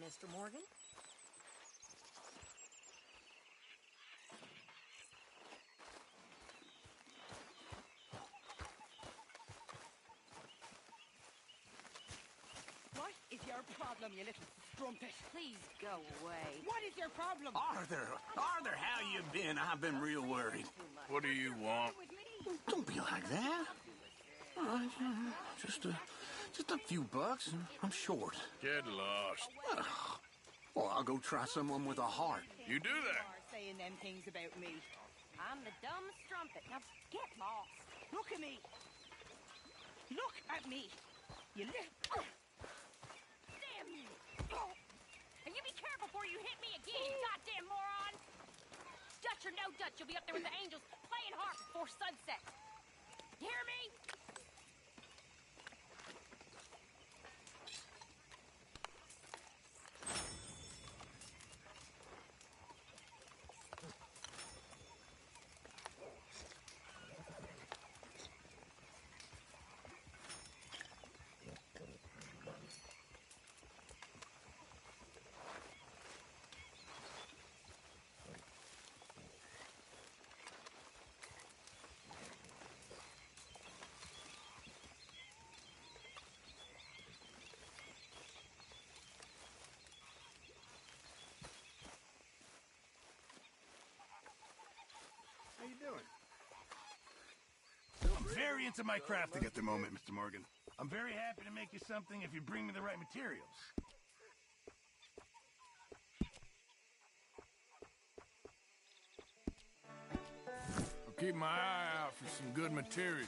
Mr. Morgan. What is your problem, you little strumpet? Please go away. What is your problem? Arthur, how you been? I've been real worried. What do you want? With me? Don't be like that. All right, just a few bucks, and I'm short. Get lost. Well, I'll go try someone with a heart. You do that. You are saying them things about me. I'm the dumb strumpet. Now get lost. Look at me. Look at me. You little... Damn you! And you be careful before you hit me again, you goddamn moron! Dutch or no Dutch, you'll be up there with the angels playing harp before sunset. You hear me? How you doing? I'm very into my crafting at the moment, Mr. Morgan. I'm very happy to make you something if you bring me the right materials. I'll keep my eye out for some good material.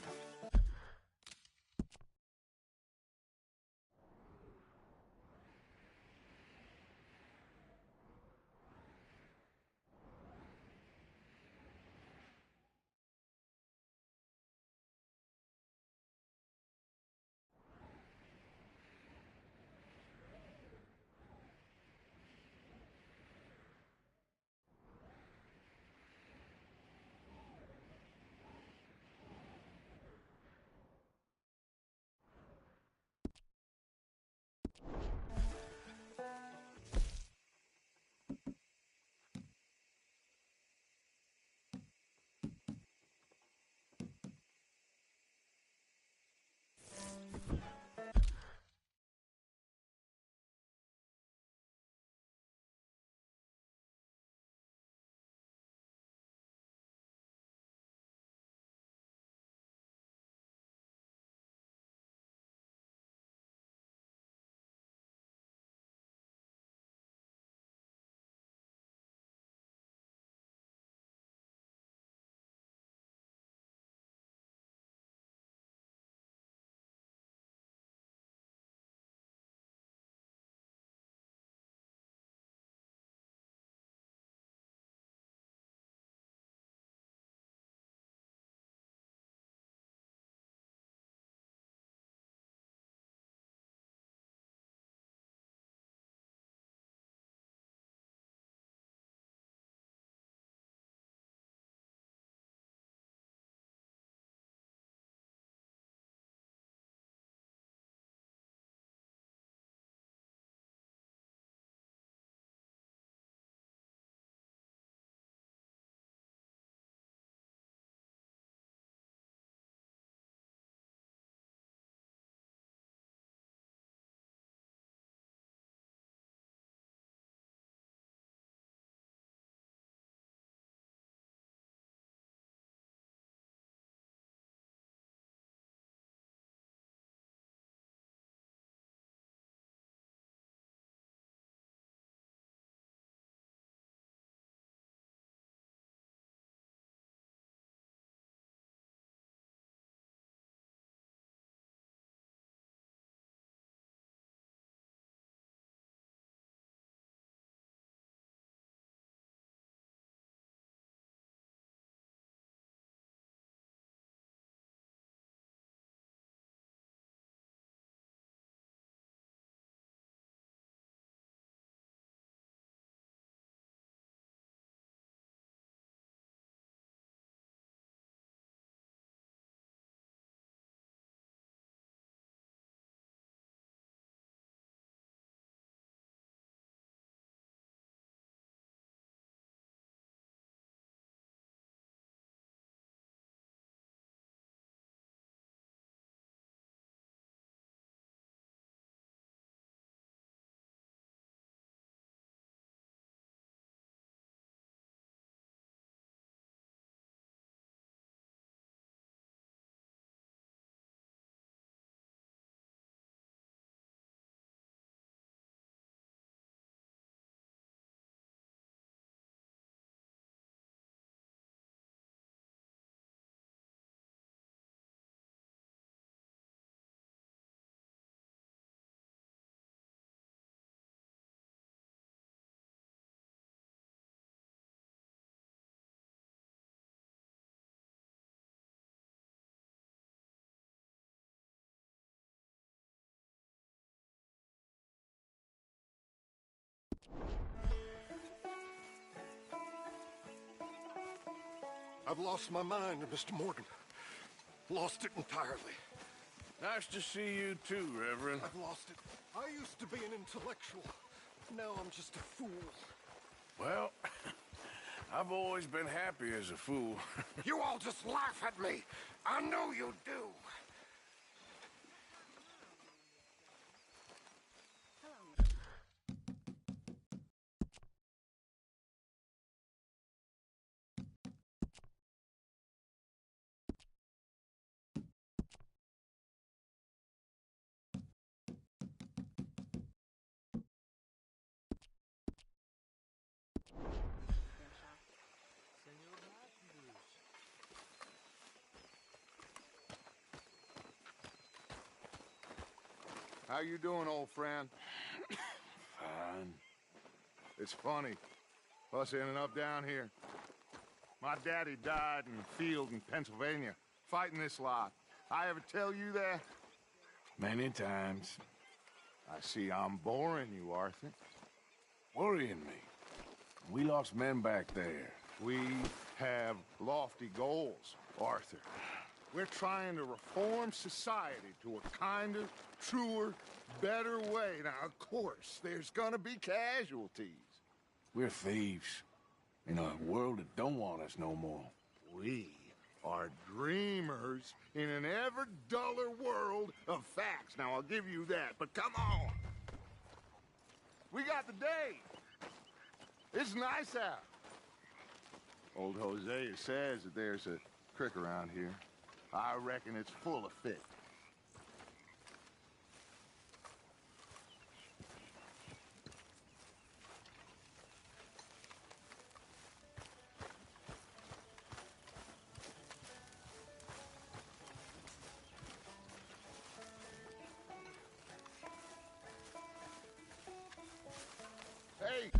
I've lost my mind, Mr. Morgan. Lost it entirely. Nice to see you too, Reverend. I've lost it. I used to be an intellectual. Now I'm just a fool. Well, I've always been happy as a fool. You all just laugh at me. I know you do. How you doing, old friend? Fine. It's funny, us ending up down here. My daddy died in the field in Pennsylvania, fighting this lot. I ever tell you that? Many times. I see I'm boring you, Arthur. Worrying me. We lost men back there. We have lofty goals, Arthur. We're trying to reform society to a kinder, truer, better way. Now, of course, there's gonna be casualties. We're thieves. In a world that don't want us no more. We are dreamers in an ever duller world of facts. Now, I'll give you that, but come on. We got the day. It's nice out. Old Hosea says that there's a creek around here. I reckon it's full of fish. Hey!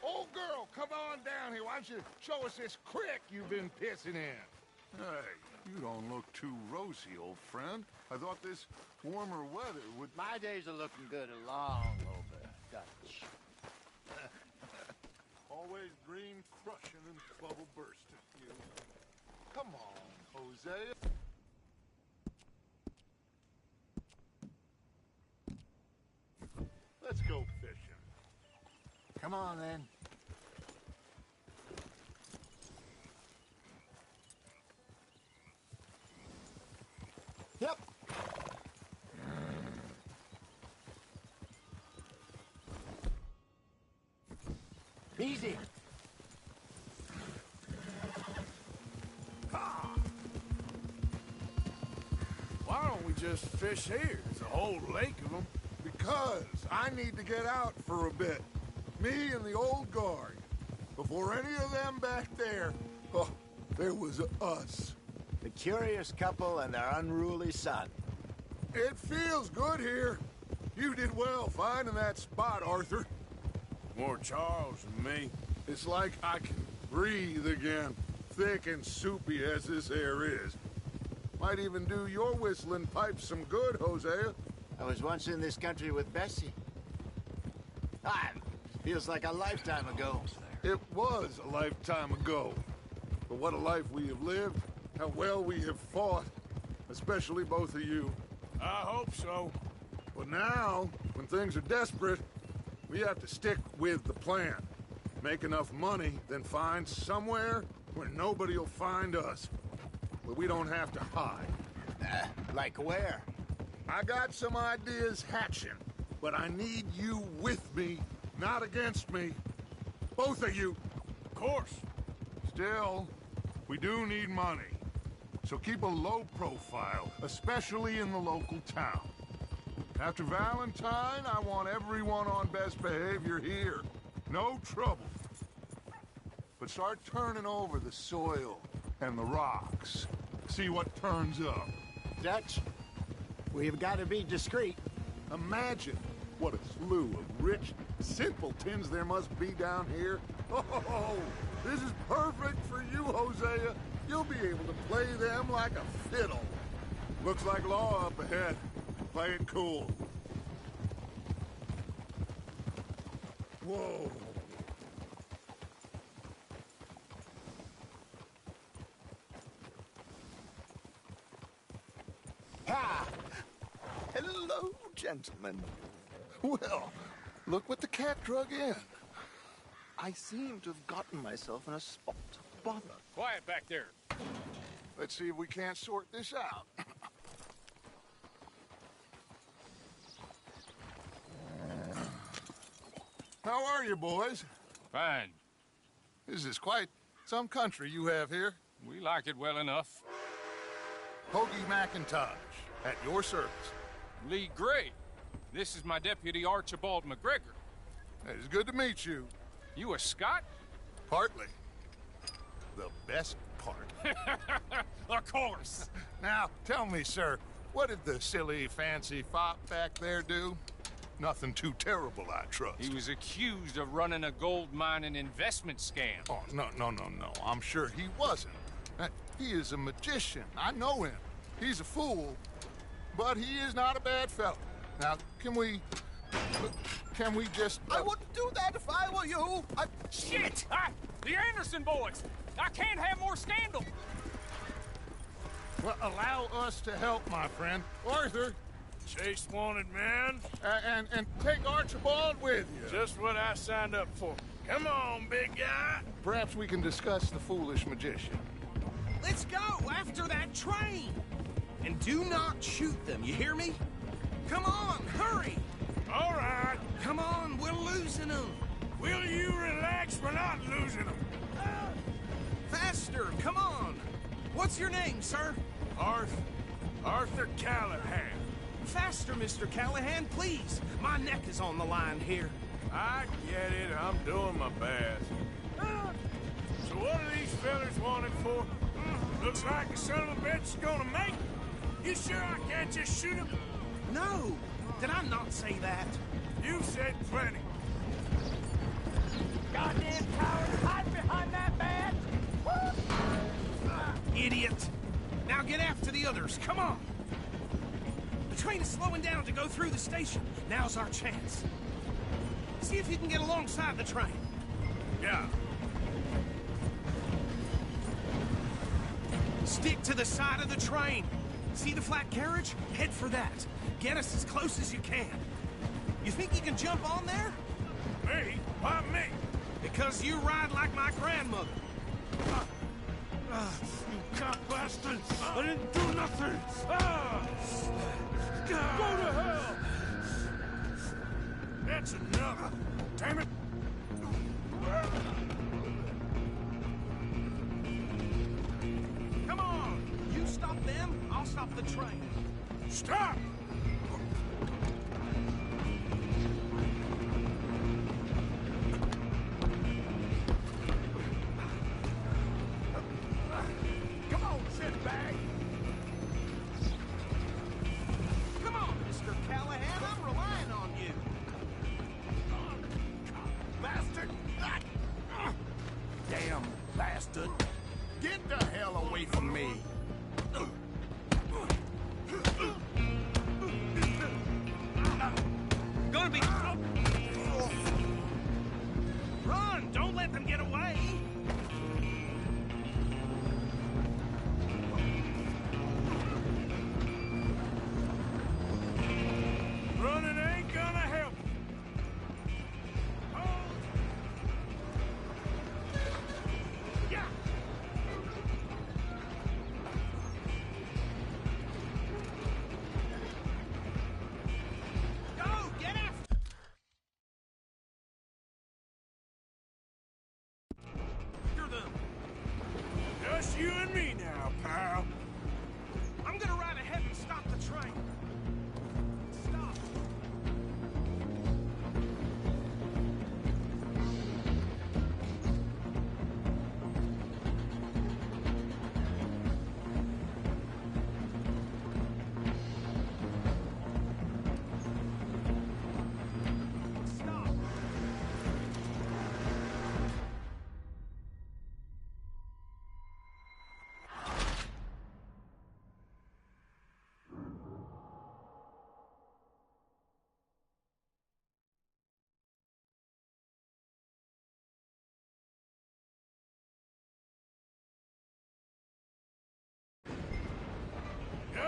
Old girl, come on down here. Why don't you show us this creek you've been pissing in? Hey, you don't look too rosy, old friend. I thought this warmer weather would... My days are looking good along over, Dutch. Always green crushing and bubble bursting, you. Come on, Hosea. Let's go fishing. Come on, then. Yep. Easy. Why don't we just fish here? There's a whole lake of them. Because I need to get out for a bit. Me and the old guard. Before any of them back there, oh, there was us. The curious couple and their unruly son. It feels good here. You did well finding that spot, Arthur. More Charles than me. It's like I can breathe again, thick and soupy as this air is. Might even do your whistling pipes some good, Hosea. I was once in this country with Bessie. Ah, feels like a lifetime ago. It was a lifetime ago. But what a life we have lived, how well we have fought, especially both of you. I hope so. But now, when things are desperate, we have to stick with the plan. Make enough money, then find somewhere where nobody will find us. Where we don't have to hide. Like where? I got some ideas hatching, but I need you with me, not against me. Both of you. Of course. Still, we do need money. So keep a low profile, especially in the local town. After Valentine, I want everyone on best behavior here. No trouble. But start turning over the soil and the rocks. See what turns up. Dutch, we've got to be discreet. Imagine what a slew of rich simpletons there must be down here. Oh, this is perfect for you, Hosea. You'll be able to play them like a fiddle. Looks like law up ahead. Play it cool. Whoa. Ha! Hello, gentlemen. Well, look what the cat drug in. I seem to have gotten myself in a spot of bother. Quiet back there. Let's see if we can't sort this out. How are you, boys? Fine. This is quite some country you have here. We like it well enough. Hoagie McIntosh, at your service. Lee Gray. This is my deputy Archibald McGregor. It's good to meet you. You a Scot? Partly. The best part. Of course. Now, tell me, sir, what did the silly, fancy fop back there do? Nothing too terrible, I trust. He was accused of running a gold mining investment scam. Oh, no. I'm sure he wasn't. He is a magician. I know him. He's a fool, but he is not a bad fellow. Now, can we just... I wouldn't do that if I were you. Shit! The Anderson boys! I can't have more scandal! Well, allow us to help, my friend. Arthur, Chase wanted man. and take Archibald with you. Just what I signed up for. Come on, big guy. Perhaps we can discuss the foolish magician. Let's go after that train! And do not shoot them, you hear me? Come on, hurry! All right. Come on, we're losing them! Will you relax? We're not losing them. Faster, come on! What's your name, sir? Arthur Callahan. Faster, Mr. Callahan, please! My neck is on the line here. I get it. I'm doing my best. So what are these fellas wanted for? Looks like the son of a bitch is gonna make it. You sure I can't just shoot him? No! Did I not say that? You said plenty. Goddamn coward! Hide behind that badge! Idiot! Now get after the others, come on! The train is slowing down to go through the station. Now's our chance. See if you can get alongside the train. Yeah. Stick to the side of the train. See the flat carriage? Head for that. Get us as close as you can. You think you can jump on there? Me? Why me? Because you ride like my grandmother. You cop bastard! I didn't do nothing! Go to hell! That's enough! Damn it! Come on! You stop them, I'll stop the train. Stop! Come on, shitbag! Come on, Mr. Callahan, I'm relying on you. Bastard! Damn bastard! Get the hell away from me!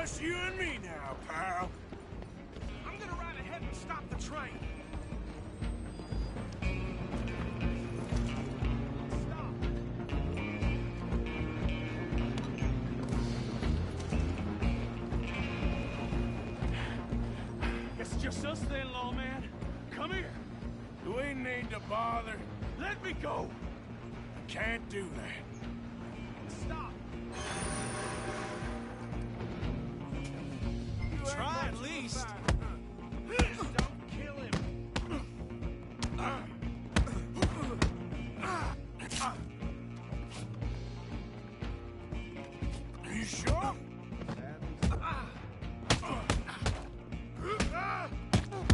Just you and me now, pal. I'm gonna ride ahead and stop the train. It's just us then, lawman. Come here. Do we need to bother? Let me go. Can't do that. Stop. Try at least. Don't kill him. Are you sure?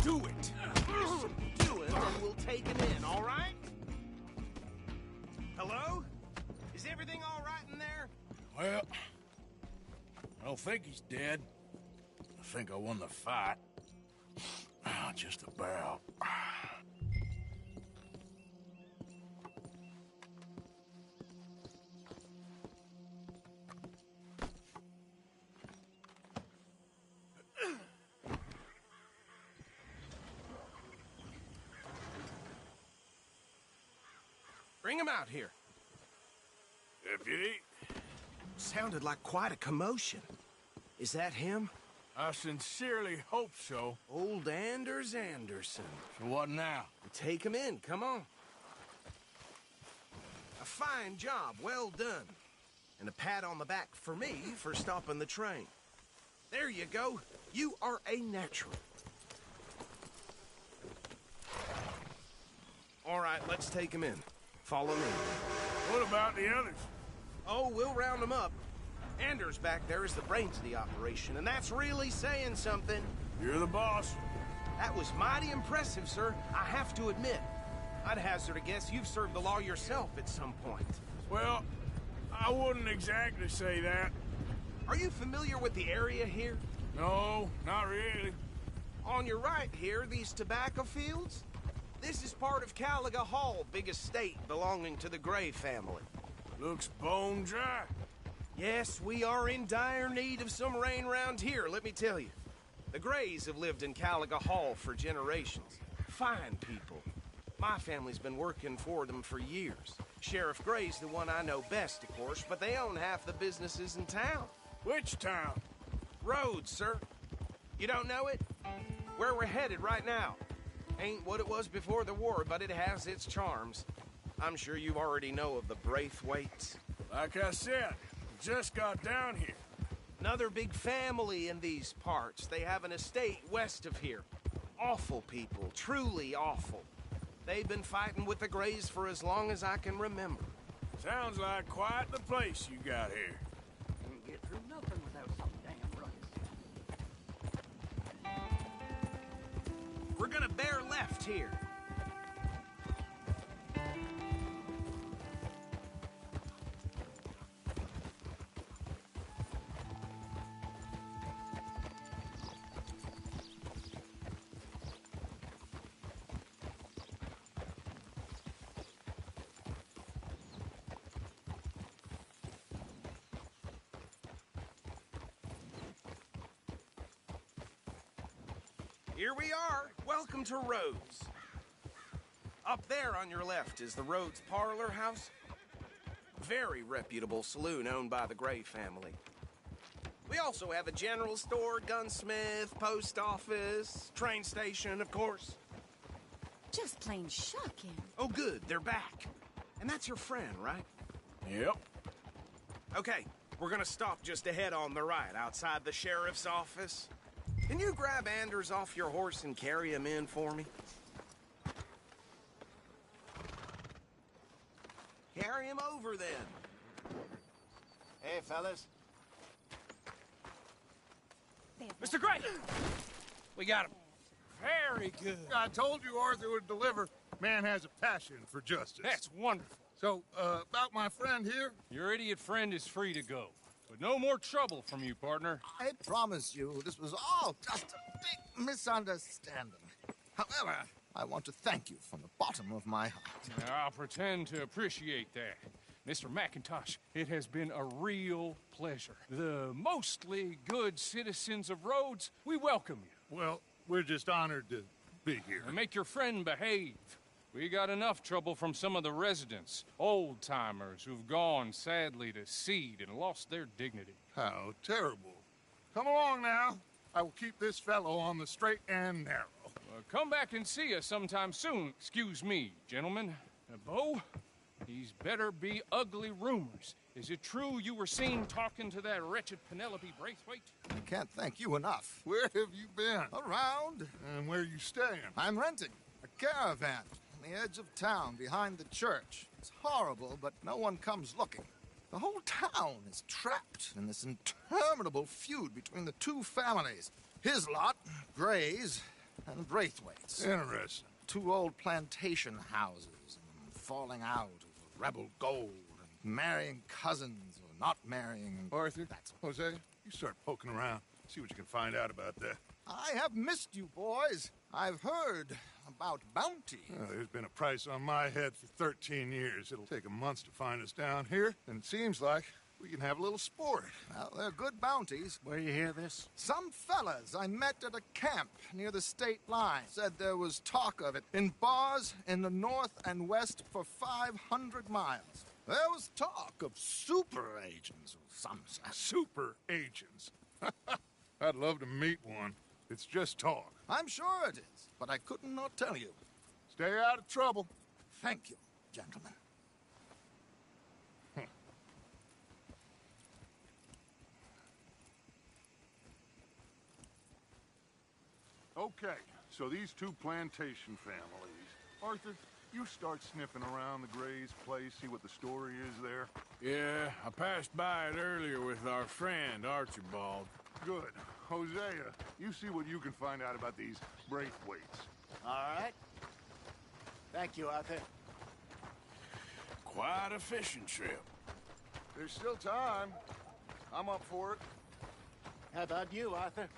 Do it. Do it, and we'll take him in, all right? Hello? Is everything all right in there? Well, I don't think he's dead. I think I won the fight. Just about. Bring him out here. Deputy, Sounded like quite a commotion. Is that him? I sincerely hope so. Old Anders Anderson. So what now? Take him in, come on. A fine job, well done. And a pat on the back for me for stopping the train. There you go. You are a natural. All right, let's take him in. Follow me. What about the others? Oh, we'll round them up. Anders back there is the brains of the operation, and that's really saying something. You're the boss. That was mighty impressive, sir. I have to admit. I'd hazard a guess you've served the law yourself at some point. Well, I wouldn't exactly say that. Are you familiar with the area here? No, not really. On your right here, these tobacco fields? This is part of Caliga Hall, big estate belonging to the Gray family. Looks bone dry. Yes, we are in dire need of some rain round here, let me tell you. The Grays have lived in Caliga Hall for generations. Fine people. My family's been working for them for years. Sheriff Gray's the one I know best, of course, but they own half the businesses in town. Which town? Rhodes, sir. You don't know it? Where we're headed right now. Ain't what it was before the war, but it has its charms. I'm sure you already know of the Braithwaites. Like I said, just got down here. Another big family in these parts. They have an estate west of here. Awful people, truly awful. They've been fighting with the Grays for as long as I can remember. Sounds like quite the place you got here. Can't get through nothing without some damn ruckus. We're gonna bear left here. Here we are. Welcome to Rhodes. Up there on your left is the Rhodes Parlor House. Very reputable saloon owned by the Gray family. We also have a general store, gunsmith, post office, train station, of course. Just plain shocking. Oh, good. They're back. And that's your friend, right? Yep. Okay, we're gonna stop just ahead on the right, outside the sheriff's office. Can you grab Anders off your horse and carry him in for me? Carry him over, then. Hey, fellas. Mr. Gray! We got him. Very good. I told you Arthur would deliver. Man has a passion for justice. That's wonderful. So, about my friend here? Your idiot friend is free to go. But no more trouble from you, partner. I promise you, this was all just a big misunderstanding. However, I want to thank you from the bottom of my heart. I'll pretend to appreciate that. Mr. McIntosh, it has been a real pleasure. The mostly good citizens of Rhodes, we welcome you. Well, we're just honored to be here. And make your friend behave. We got enough trouble from some of the residents, old-timers who've gone, sadly, to seed and lost their dignity. How terrible. Come along now. I will keep this fellow on the straight and narrow. Come back and see us sometime soon. Excuse me, gentlemen. Bo, these better be ugly rumors. Is it true you were seen talking to that wretched Penelope Braithwaite? I can't thank you enough. Where have you been? Around. And where are you staying? I'm renting a caravan on the edge of town behind the church. It's horrible, but no one comes looking. The whole town is trapped in this interminable feud between the two families. His lot, Gray's, and Braithwaite's. Interesting. Two old plantation houses, and falling out over rebel gold, and marrying cousins or not marrying. Arthur, Jose, you start poking around. See what you can find out about that. I have missed you, boys. I've heard about bounty. There's been a price on my head for 13 years. It'll take a month to find us down here, and it seems like we can have a little sport. Well, they're good bounties. Where you hear this? Some fellas I met at a camp near the state line said there was talk of it in bars in the north and west for 500 miles. There was talk of super agents or some such. Super agents? I'd love to meet one. It's just talk. I'm sure it is, but I couldn't not tell you. Stay out of trouble. Thank you, gentlemen. Okay, so these two plantation families. Arthur, you start sniffing around the Gray's place, see what the story is there. Yeah, I passed by it earlier with our friend, Archibald. Good. Hosea, you see what you can find out about these Braithwaites. All right. Thank you, Arthur. Quite a fishing trip. There's still time. I'm up for it. How about you, Arthur?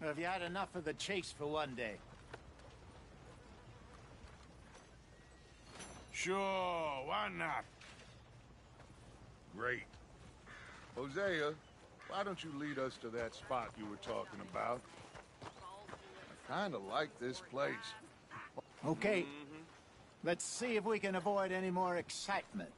Or have you had enough of the chase for one day? Sure, why not? Great. Hosea, why don't you lead us to that spot you were talking about? I kind of like this place. Okay. Let's see if we can avoid any more excitement.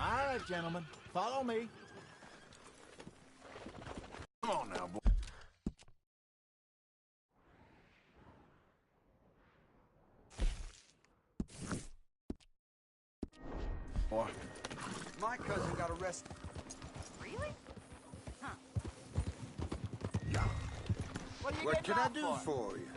All right, gentlemen, follow me. Come on now, boy. Boy, my cousin got arrested. Really? Huh. What can I do for you?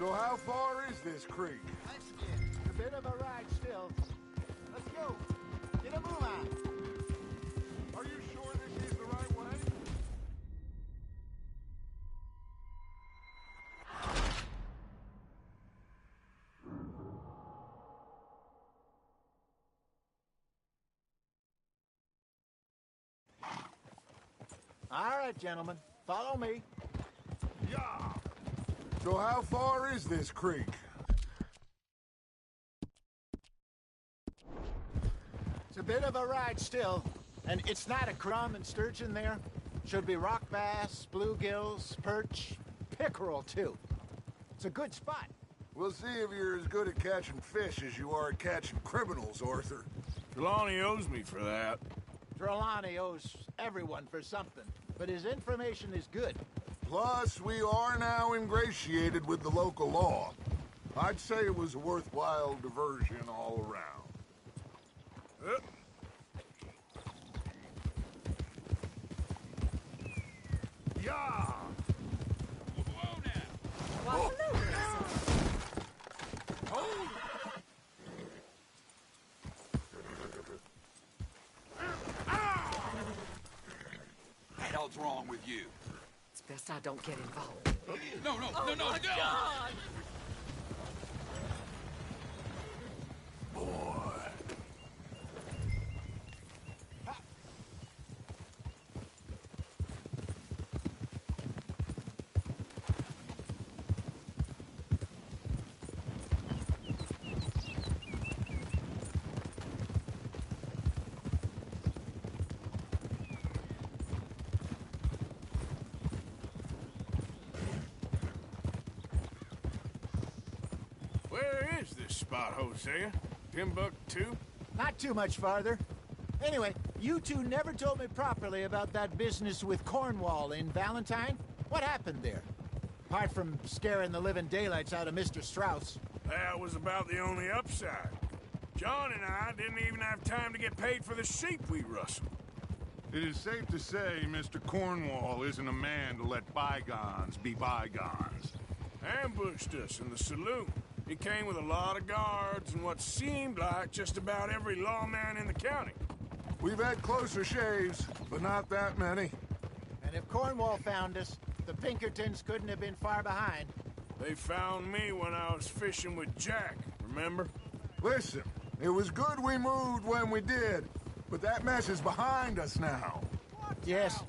So how far is this creek? It's a bit of a ride still. Let's go. Get a move on. Are you sure this is the right way? All right, gentlemen. Follow me. Yeah. So how far is this creek? It's a bit of a ride still. And it's not a crumb and sturgeon there. Should be rock bass, bluegills, perch, pickerel, too. It's a good spot. We'll see if you're as good at catching fish as you are at catching criminals, Arthur. Trelawney owes me for that. Trelawney owes everyone for something, but his information is good. Plus, we are now ingratiated with the local law. I'd say it was a worthwhile diversion all around. Yeah! Whoa now! Well, hello, The hell's wrong with you? It's best I don't get involved. No, no, Oh, no, no, my no! God. Where is this spot, Hosea? Timbuktu? Not too much farther. Anyway, you two never told me properly about that business with Cornwall in Valentine. What happened there? Apart from scaring the living daylights out of Mr. Strauss. That was about the only upside. John and I didn't even have time to get paid for the sheep we rustled. It is safe to say Mr. Cornwall isn't a man to let bygones be bygones. Ambushed us in the saloon. He came with a lot of guards and what seemed like just about every lawman in the county. We've had closer shaves, but not that many. And if Cornwall found us, the Pinkertons couldn't have been far behind. They found me when I was fishing with Jack, remember? Listen, it was good we moved when we did, but that mess is behind us now. Yes.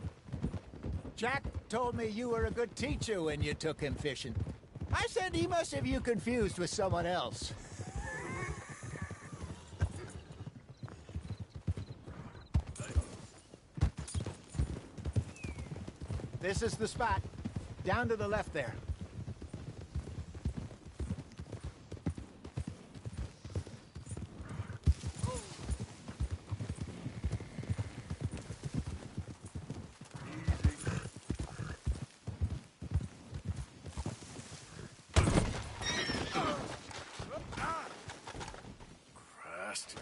Jack told me you were a good teacher when you took him fishing. I said he must have you confused with someone else. This is the spot. Down to the left there. Christ.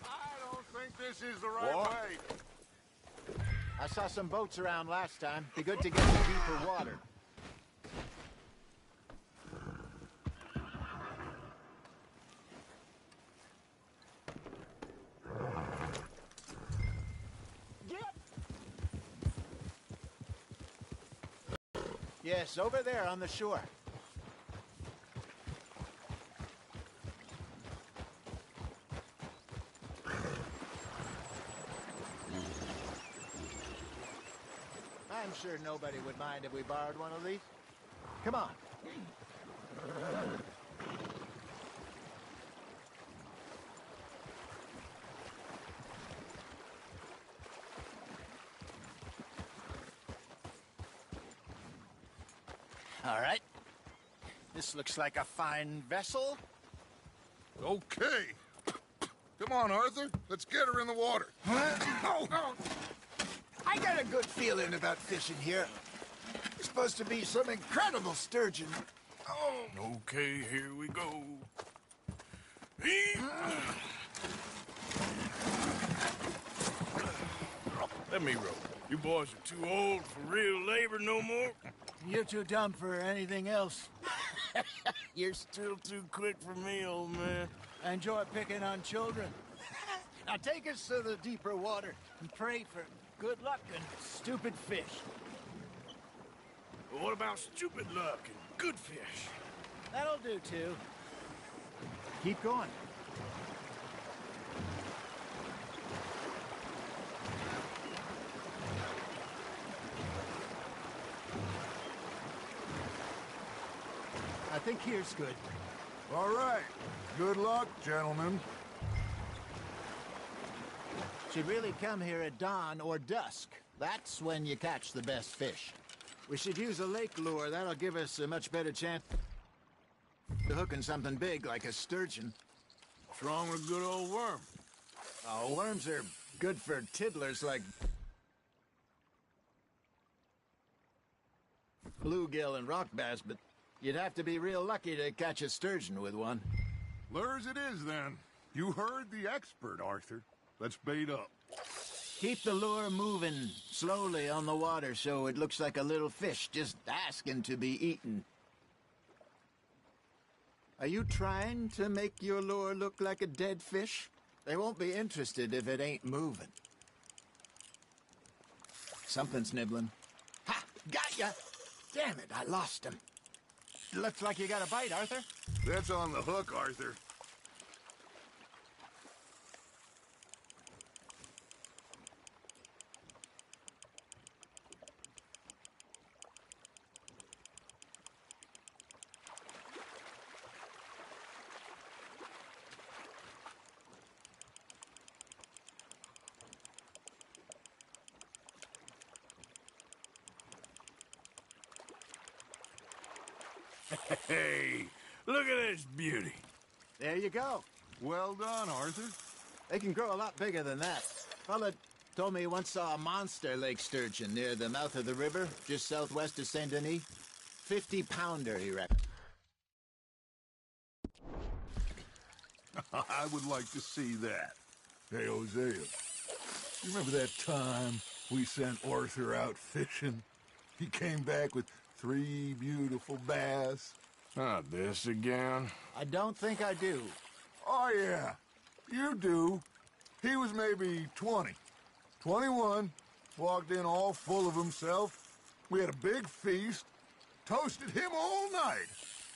I don't think this is the right way. I saw some boats around last time. Be good to get to deeper water. Yes, over there on the shore. I'm sure nobody would mind if we borrowed one of these. Come on. All right. This looks like a fine vessel. Okay. Come on, Arthur. Let's get her in the water. Oh. I got a good feeling about fishing here. It's supposed to be some incredible sturgeon. Oh. Okay, here we go. Let me rope. You boys are too old for real labor no more? You're too dumb for anything else. You're still too quick for me, old man. I enjoy picking on children. Now take us to the deeper water and pray for good luck and stupid fish. But what about stupid luck and good fish? That'll do, too. Keep going. I think here's good. All right. Good luck, gentlemen. Should really come here at dawn or dusk. That's when you catch the best fish. We should use a lake lure. That'll give us a much better chance of hooking something big like a sturgeon. What's wrong with a good old worm? Oh, worms are good for tiddlers like bluegill and rock bass, but you'd have to be real lucky to catch a sturgeon with one. Lures it is, then. You heard the expert, Arthur. Let's bait up. Keep the lure moving slowly on the water so it looks like a little fish just asking to be eaten. Are you trying to make your lure look like a dead fish? They won't be interested if it ain't moving. Something's nibbling. Ha! Got ya! Damn it, I lost him. Looks like you got a bite, Arthur. That's on the hook, Arthur. Hey, look at this beauty. There you go. Well done, Arthur. They can grow a lot bigger than that. Fella told me he once saw a monster lake sturgeon near the mouth of the river, just southwest of Saint Denis. 50-pounder, he reckoned. I would like to see that. Hey, Hosea, you remember that time we sent Arthur out fishing? He came back with 3 beautiful bass. Not this again. I don't think I do. Oh, yeah. You do. He was maybe 20. 21. Walked in all full of himself. We had a big feast. Toasted him all night.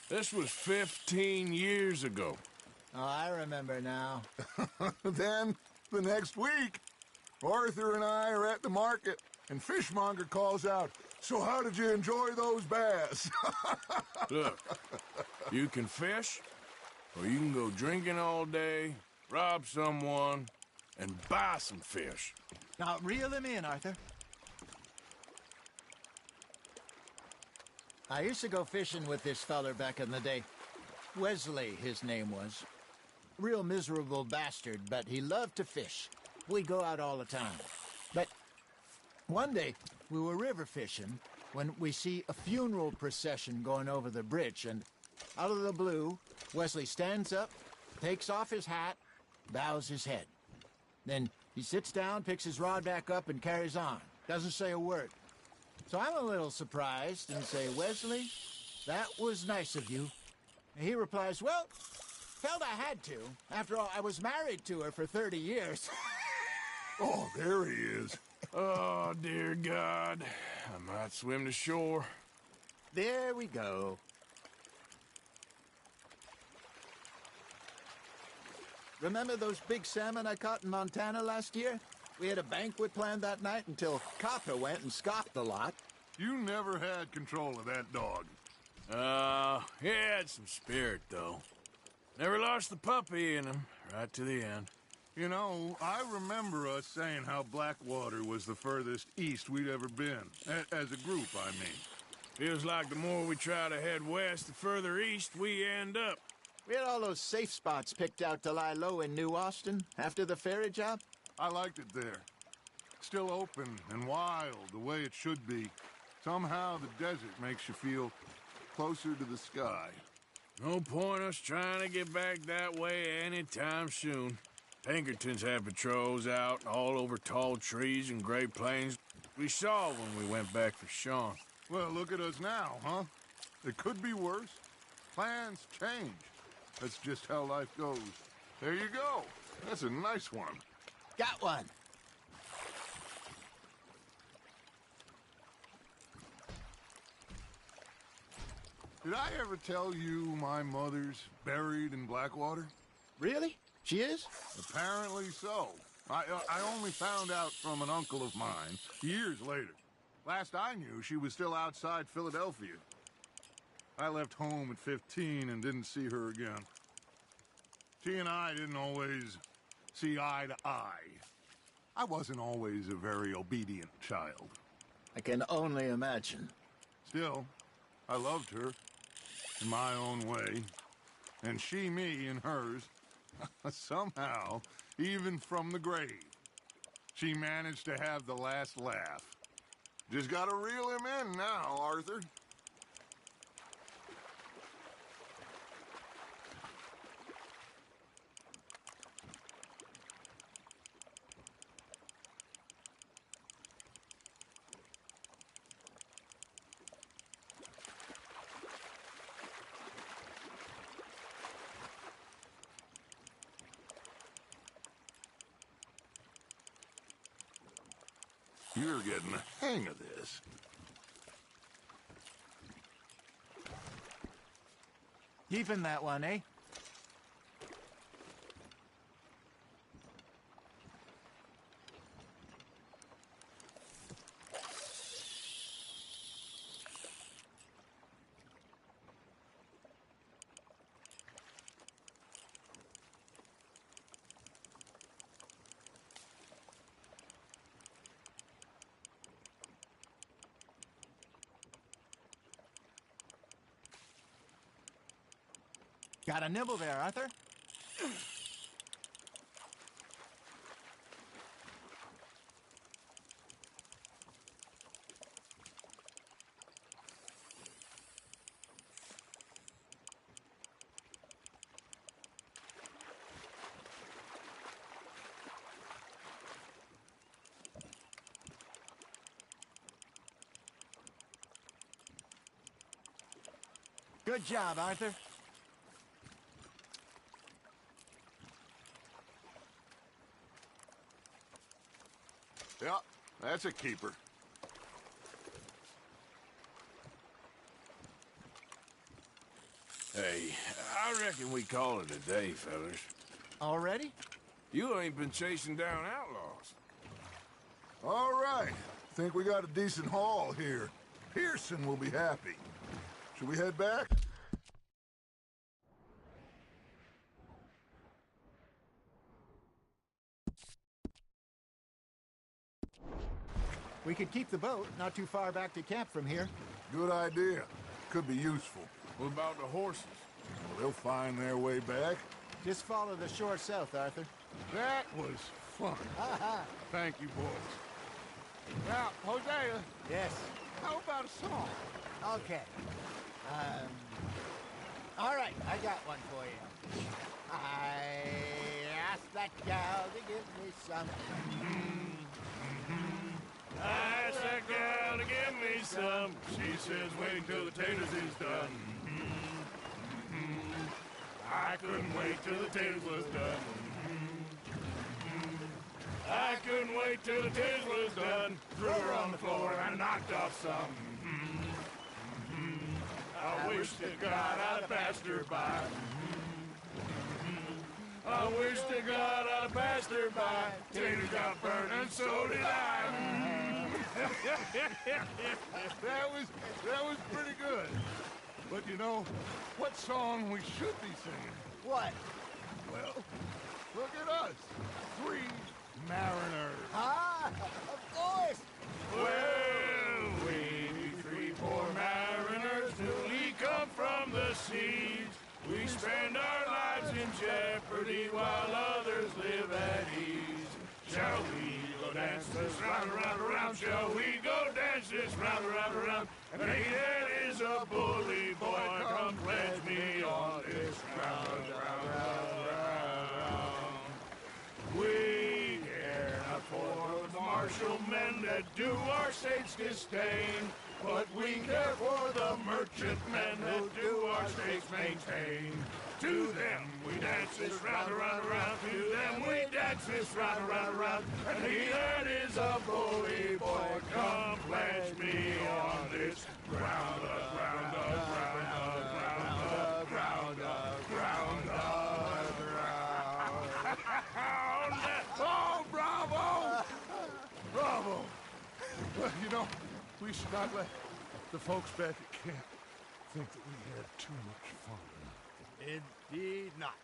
This was 15 years ago. Oh, I remember now. Then, the next week, Arthur and I are at the market, and Fishmonger calls out, "So how did you enjoy those bass?" Look, you can fish, or you can go drinking all day, rob someone, and buy some fish. Now, reel him in, Arthur. I used to go fishing with this feller back in the day. Wesley, his name was. Real miserable bastard, but he loved to fish. We'd go out all the time. But one day, we were river fishing when we see a funeral procession going over the bridge, and out of the blue, Wesley stands up, takes off his hat, bows his head. Then he sits down, picks his rod back up, and carries on. Doesn't say a word. So I'm a little surprised and say, "Wesley, that was nice of you." And he replies, "Well, felt I had to. After all, I was married to her for 30 years. Oh, there he is. Oh, dear God. I might swim to shore. There we go. Remember those big salmon I caught in Montana last year? We had a banquet planned that night until Copper went and scoffed the lot. You never had control of that dog. He had some spirit, though. Never lost the puppy in him, right to the end. You know, I remember us saying how Blackwater was the furthest east we'd ever been. As a group, I mean. Feels like the more we try to head west, the further east we end up. We had all those safe spots picked out to lie low in New Austin after the ferry job. I liked it there. Still open and wild, the way it should be. Somehow the desert makes you feel closer to the sky. No point us trying to get back that way anytime soon. Pinkertons have patrols out all over tall trees and Great Plains. We saw when we went back for Sean. Well, look at us now, huh? It could be worse. Plans change. That's just how life goes. There you go. That's a nice one. Got one. Did I ever tell you my mother's buried in Blackwater? Really? She is? Apparently so. I only found out from an uncle of mine years later. Last I knew, she was still outside Philadelphia. I left home at 15 and didn't see her again. She and I didn't always see eye to eye. I wasn't always a very obedient child. I can only imagine. Still, I loved her in my own way, and she me in hers. Somehow, even from the grave, she managed to have the last laugh. Just gotta reel him in now, Arthur. You're getting the hang of this. Keeping that one, eh? Got a nibble there, Arthur? Good job, Arthur. Yeah, that's a keeper. Hey, I reckon we call it a day, fellas. Already? You ain't been chasing down outlaws. All right. Think we got a decent haul here. Pearson will be happy. Should we head back? We could keep the boat not too far back to camp from here. Good idea. Could be useful. What about the horses? Well, they'll find their way back. Just follow the shore south, Arthur. That was fun. Thank you, boys. Now, Hosea. Yes. How about a song? Okay. All right, I got one for you. I asked that gal to give me some. I asked that gal to give me some. She says wait until the taters is done. I couldn't wait till the taters was done. I couldn't wait till the taters was done. Threw her on the floor and knocked off some. I wish to God I'd passed her by. I wish to God I'd passed her by. Taters got burned and so did I. That was pretty good. But you know, what song we should be singing? What? Well, look at us. 3 mariners. Ah, of course. Well, we 3 poor mariners newly come from the seas. We spend our lives in jeopardy while others live at ease. Shall we go dance this round, around, around? Shall we go dance this round, around, around? And Peter is a bully boy. Come pledge me on this round, round, round, round. We care not for the martial men that do do our state's disdain, but we care for the merchantmen who do our states maintain. To them we dance this round, around, around. To them we dance this round, around, around. And he that is a bully boy, come pledge me on this ground up, ground up, ground up, ground up, ground up, ground up, ground up. Oh, bravo! Bravo! Well, you know, we should not let the folks back at camp think that we had too much fun. Indeed not.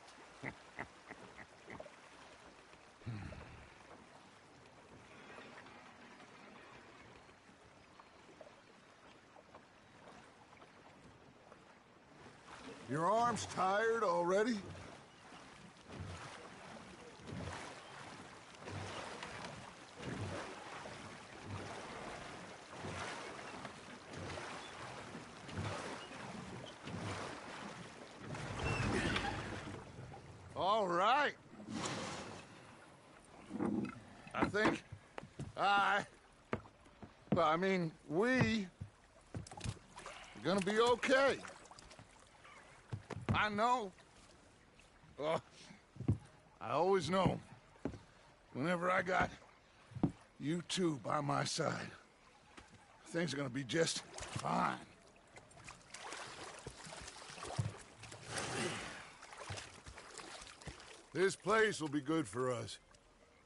Your arm's tired already? All right. I think we are gonna be okay. I know. Oh, I always know. Whenever I got you two by my side, things are gonna be just fine. This place will be good for us.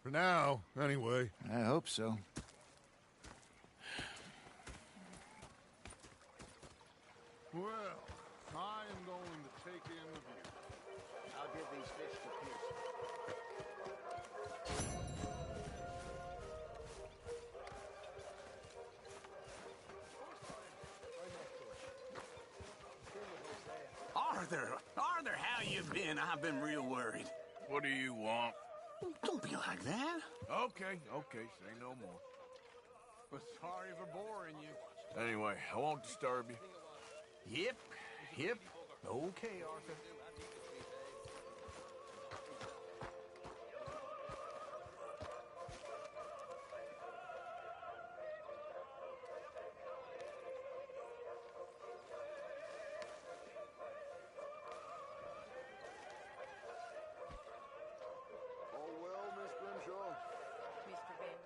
For now, anyway. I hope so. Well, I am going to take in the view. I'll give these fish to Pierce. Arthur, how you been? I've been real worried. What do you want? Don't be like that. Okay, say no more. But sorry for boring you. Anyway, I won't disturb you. Yep. Okay, Arthur. All well, Miss Grimshaw? Mr. Van.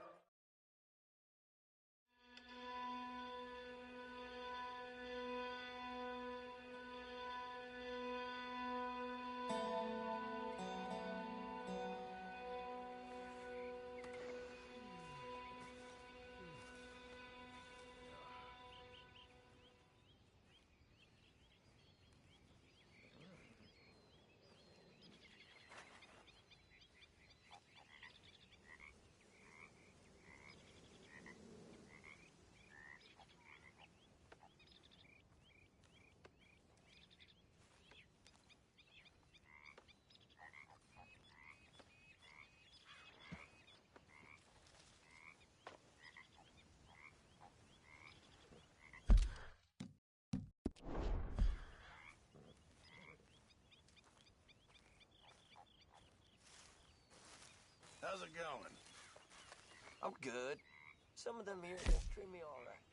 How's it going? I'm good. Some of them here just treat me all right.